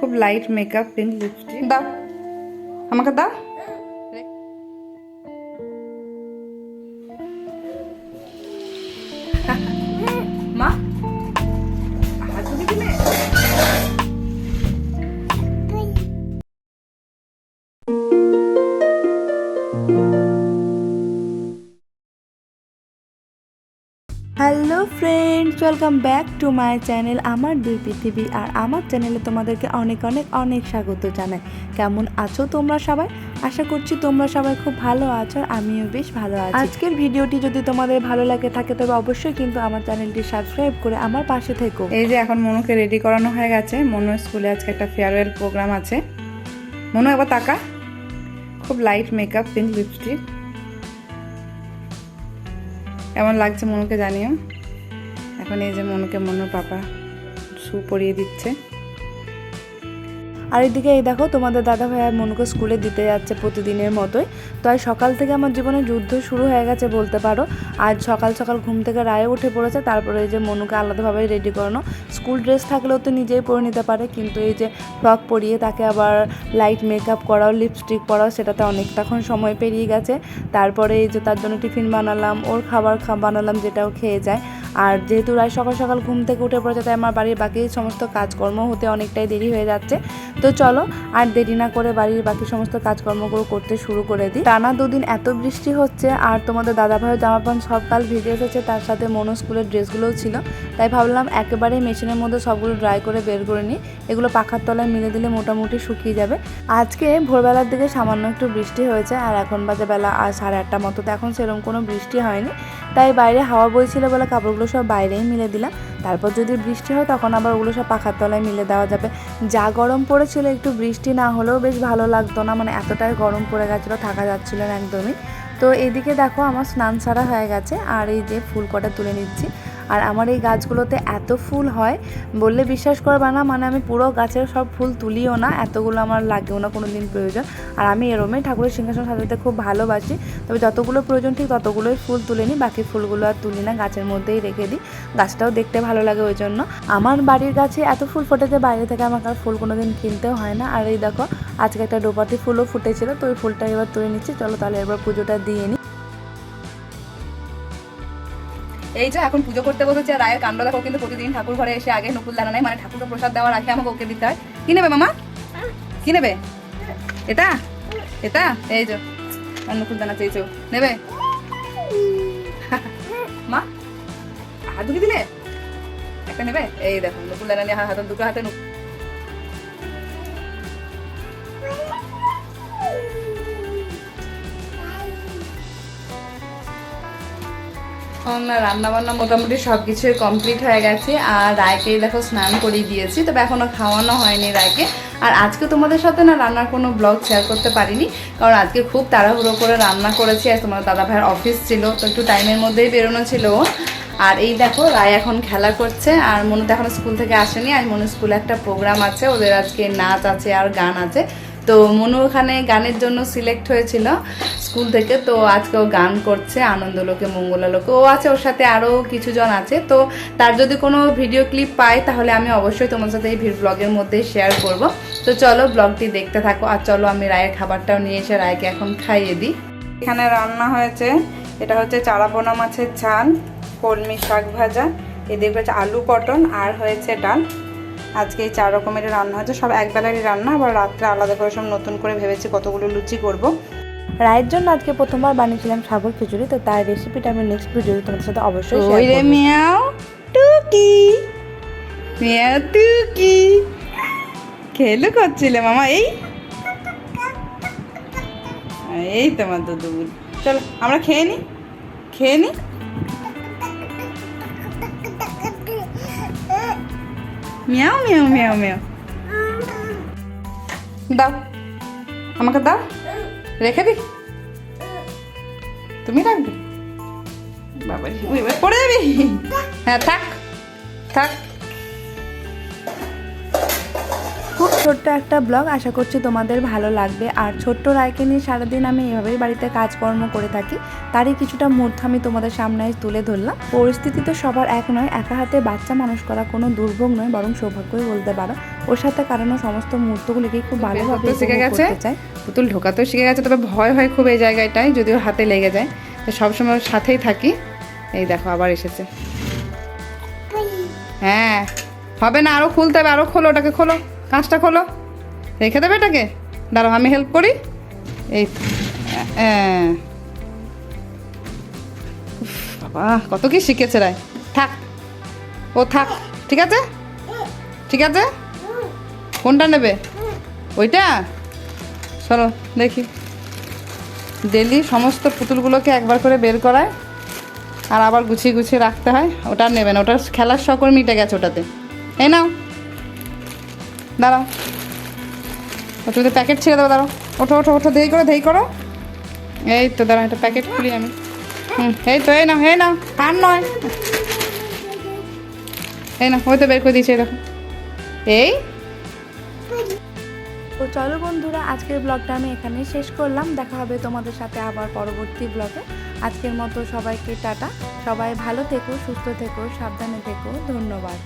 খুব light makeup, pink lipstick. দাও আমাকে দাও। মা hello friends, welcome back to my channel আমার দুই পৃথিবী। আর আমার চ্যানেলে তোমাদেরকে অনেক অনেক অনেক স্বাগত জানাই। কেমন আছো তোমরা সবাই? আশা করছি তোমরা সবাই খুব ভালো আছো, আর আমিও বেশ ভালো আছি। আজকের ভিডিওটি যদি তোমাদের ভালো লাগে থাকে তবে অবশ্যই কিন্তু আমার চ্যানেলটি সাবস্ক্রাইব করে আমার পাশে থেকো। এই যে এখন মনুকে রেডি করানো হয়ে গেছে। মনু স্কুলে আজকে একটা ফেয়ারওয়েল প্রোগ্রাম আছে। মনু একবার তাকা। খুব লাইট মেকআপ, পিঙ্ক লিপস্টিক। কেমন লাগছে মনুকে জানিও। এখন এই যে মনুকে মনুর পাপা শু পরিয়ে দিচ্ছে। আর এদিকে এই দেখো তোমাদের দাদা ভাই আর মনুকে স্কুলে দিতে যাচ্ছে প্রতিদিনের মতোই। তো আজ সকাল থেকে আমার জীবনে যুদ্ধ শুরু হয়ে গেছে বলতে পারো। আজ সকাল সকাল ঘুম থেকে রায়ে উঠে পড়েছে। তারপরে এই যে মনুকে আলাদাভাবে রেডি করানো। স্কুল ড্রেস থাকলেও তো নিজেই পরে নিতে পারে, কিন্তু এই যে ফ্রক পরিয়ে তাকে আবার লাইট মেকআপ করাও, লিপস্টিক পরাও, সেটাতে অনেকটাক্ষণ সময় পেরিয়ে গেছে। তারপরে এই যে তার জন্য টিফিন বানালাম, ওর খাবার বানালাম যেটাও খেয়ে যায়। আর যেহেতু রায় সকাল সকাল ঘুম থেকে উঠে পড়েছে, তাই আমার বাড়ির বাকি সমস্ত কাজকর্ম হতে অনেকটাই দেরি হয়ে যাচ্ছে। তো চলো আর দেরি না করে বাড়ির বাকি সমস্ত কাজকর্মগুলো করতে শুরু করে দিই। টানা দুদিন এত বৃষ্টি হচ্ছে, আর তোমাদের দাদাভাইয়ের জামা প্যান্ট সব কাল ভিজে এসেছে, তার সাথে মনো স্কুলের ড্রেসগুলোও ছিল। তাই ভাবলাম একেবারে মেশিনের মধ্যে সবগুলো ড্রাই করে বের করে নিই। এগুলো পাখার তলায় মিলে দিলে মোটামুটি শুকিয়ে যাবে। আজকে ভোরবেলার দিকে সামান্য একটু বৃষ্টি হয়েছে, আর এখন বাজে বেলা 8:30 মতো। তো এখন সেরকম কোনো বৃষ্টি হয়নি, তাই বাইরে হাওয়া বইছিল বলে কাপড়গুলো সব বাইরেই মিলে দিলাম। তারপর যদি বৃষ্টি হয় তখন আবার ওগুলো সব পাখার তলায় মিলে দেওয়া যাবে। যা গরম পড়েছিল, একটু বৃষ্টি না হলেও বেশ ভালো লাগতো না, মানে এতটাই গরম পড়ে গেছিলো, থাকা যাচ্ছিল না একদমই। তো এইদিকে দেখো আমার স্নান সারা হয়ে গেছে, আর এই যে ফুল কটা তুলে নিচ্ছি। আর আমার এই গাছগুলোতে এত ফুল হয় বললে বিশ্বাস করবে না, মানে আমি পুরো গাছের সব ফুল তুলিও না, এতগুলো আমার লাগেও না কোনো দিন প্রয়োজন। আর আমি এরমই ঠাকুরের সিংহাসন সাজাতে খুব ভালোবাসি, তবে যতগুলো প্রয়োজন ঠিক ততগুলোই ফুল তুলে নিই, বাকি ফুলগুলো আর তুলি না, গাছের মধ্যেই রেখে দিই। গাছটাও দেখতে ভালো লাগে ওই জন্য। আমার বাড়ির গাছে এত ফুল ফোটেছে, বাইরে থেকে আমাকে আর ফুল কোনো দিন কিনতেও হয় না। আর এই দেখো আজকে একটা ডোপাটি ফুলও ফুটেছিল, তো ওই ফুলটা এবার তুলে নিচ্ছি। চলো তাহলে এবার পুজোটা দিয়ে নিই। এই যে এখন পুজো করতে বসেছে। রায়ের কাণ্ড দেখো, কিন্তু প্রতিদিন ঠাকুর ঘরে এসে আগে নকুল দানা নেয়, মানে ঠাকুরকে প্রসাদ দেওয়ার আগে আমাকে ওকে দিতে হয়। কি নেবে মামা? কি নেবে? এটা এটা এই যে নকুল দানা চেয়েছো, নেবে? মা হাত ধুকে দিলে একটা নেবে? এই দেখো নকুল দানা নিয়ে হাত, দুটো হাতে রান্না বান্না মোটামুটি সবকিছুই কমপ্লিট হয়ে গেছে। আর রায়কে দেখো স্নান করিয়ে দিয়েছি, তবে এখনো খাওয়ানো হয়নি রায়কে। আর আজকে তোমাদের সাথে না রান্নার কোনো ব্লগ শেয়ার করতে পারিনি, কারণ আজকে খুব তাড়াহুড়ো করে রান্না করেছি। আর তোমার দাদা ভাইয়ের অফিস ছিল, তো একটু টাইমের মধ্যেই বেরোনো ছিল। আর এই দেখো রায় এখন খেলা করছে, আর মনু তো এখনো স্কুল থেকে আসেনি। আর মনু স্কুলে একটা প্রোগ্রাম আছে, ওদের আজকে নাচ আছে আর গান আছে। তো মনু ওখানে গানের জন্য সিলেক্ট হয়েছিল স্কুল থেকে, তো আজকে ও গান করছে আনন্দলোকে মঙ্গলালোকে। ও আছে, ওর সাথে আরও কিছু জন আছে। তো তার যদি কোনো ভিডিও ক্লিপ পাই তাহলে আমি অবশ্যই তোমার সাথে এই ব্লগের মধ্যে শেয়ার করব। তো চলো ব্লগটি দেখতে থাকো। আর চলো আমি রায়ের খাবারটাও নিয়ে এসে রায়কে এখন খাইয়ে দিই। এখানে রান্না হয়েছে, এটা হচ্ছে চারাপোনা মাছের ঝাল, কলমি শাক ভাজা, এদিকে হচ্ছে আলু পটল, আর হয়েছে ডাল। আজকে এই 4 রকমের রান্না হচ্ছে, সব একবেলারই রান্না। আবার রাত্রে আলাদা করে সব নতুন করে ভেবেছি কতগুলো লুচি করব। রায়ের জন্য আজকে প্রথমবার বানিয়েছিলাম সাবুর খিচুড়ি, তো তার রেসিপিটা আমি নেক্সট ভিডিওতে তোমাদের সাথে অবশ্যই শেয়ার করব। মিয়াও টুকি, মিয়াও টুকি খেলে করছিলে মামা। এই তোমার দুধ। চলো আমরা খেয়ে নি। মিয়াও মিয়াও মিয়াও মিয়াও। দাও আমাকে দাও, রেখে দি। তুমি রাখবে? বাবা পড়ে যাবি। হ্যাঁ থাক থাক। খুব ছোট্ট একটা ব্লগ, আশা করছি তোমাদের ভালো লাগবে। আর ছোট্ট রায়কে নিয়ে সারাদিন আমি এভাবেই বাড়িতে কাজকর্ম করে থাকি, তারই কিছুটা মুহূর্ত আমি তোমাদের সামনে তুলে ধরলাম। পরিস্থিতি তো সবার এক নয়, একা হাতে বাচ্চা মানুষ করা কোনো দুর্ভোগ নয়, বরং সৌভাগ্যই বলতে পারো। ওর সাথে কারণ সমস্ত মুহূর্তগুলিকে খুব ভালোভাবে শিখে গেছে, চাই। পুতুল ঢোকাতেও শিখে গেছে, তবে ভয় হয় খুব এই জায়গাটায়, যদিও হাতে লেগে যায়। তো সবসময় ওর সাথেই থাকি। এই দেখো আবার এসেছে। হ্যাঁ হবে না, আরও খুলতে হবে, আরও খোলো, ওটাকে খোলো, কাঁচটা খোলো, রেখে দেবে এটাকে। দাঁড়াও আমি হেল্প করি। এই বাবা কত কি শিখেছে রায়। থাক, ও থাক, ঠিক আছে ঠিক আছে। কোনটা নেবে? ওইটা? চলো দেখি। ডেলি সমস্ত পুতুলগুলোকে একবার করে বের করায় আর আবার গুছিয়ে গুছিয়ে রাখতে হয়। ওটা নেবে না, ওটার খেলার শখ ওর মিটে গেছে ওটাতে। এই নাও, দাঁড়াও, তুমি তো প্যাকেট ছেড়ে দেবো। দাঁড়াও, ওঠো ওঠো ওঠো, দেরি করো দেরি করো। এই তো দাঁড়াও, একটা প্যাকেট খুলি আমি। এই তো, এই নাও এই নাও, আর নয়, এই না, ওই তো বের করে দিয়েছি, দেখো। এই তো চলো বন্ধুরা, আজকের ব্লগটা আমি এখানেই শেষ করলাম। দেখা হবে তোমাদের সাথে আবার পরবর্তী ব্লগে। আজকের মতো সবাইকে টাটা। সবাই ভালো থেকো, সুস্থ থেকো, সাবধানে থেকো। ধন্যবাদ।